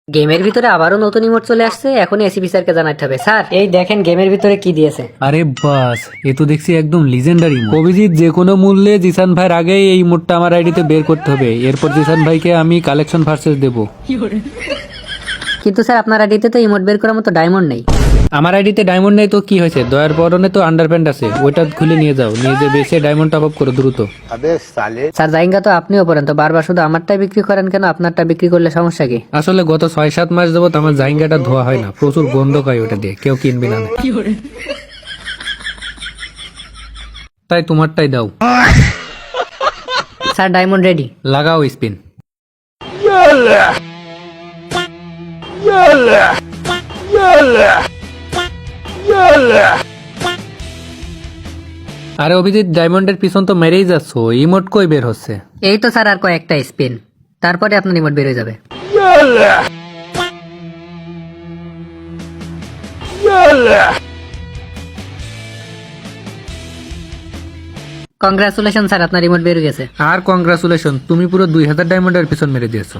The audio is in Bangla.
গেমের ভিতরে আবারও নতুন ইমোট চলে আসছে, এখন এসিপি স্যারকে জানাতে হবে। স্যার এই দেখেন গেমের ভিতরে কি দিয়েছে। আরে বাস, এ তো দেখছি একদম লিজেন্ডারি ইমোট। অভিজিৎ, যে কোনো মূল্যে জিসান ভাইয়ের আগেই এই ইমোটটা আমার আইডিতে বের করতে হবে, এরপর জিসান ভাইকে আমি কালেকশন ভার্সেস দেবো। কিন্তু স্যার আপনার আইডিতে তো ইমোট বের করার মতো ডায়মন্ড নেই। আমার আইডিতে ডায়মন্ড নেই তো কি হয়েছে, দয়ার পরনে তো আন্ডারপ্যান্ট আছে, ওইটা খুলে নিয়ে যাও, নিয়ে যে বেশি ডায়মন্ড টপ আপ করো দ্রুত। স্যার জাইঙ্গা তো আপনিও পড়েন, তো বারবার শুধু আমারটাই বিক্রি করেন কেন? আপনারটা বিক্রি করলে সমস্যা কি? আসলে গত 6-7 মাস যাবত আমার জাইঙ্গাটা ধোয়া হয় না, প্রচুর গন্ধ পাই ওটা দিয়ে, কেউ কিনবে না। তাই তোমারটাই দাও। Sir diamond ready. লাগাও স্পিন। আরে অভিজিৎ, ডায়মন্ডের পিছন তো মেরেই যাচ্ছ, ইমোট কই বের হচ্ছে? এই তো স্যার আর কয়েকটা স্পিন, তারপরে আপনার ইমোট বের হয়ে যাবে। কংগ্রাচুলেশন স্যার, আপনার রিমোট বের হয়ে গেছে। আর কংগ্রাচুলেশন, তুমি পুরো 2000 ডায়মন্ডের পিছন মেরে দিয়েছো।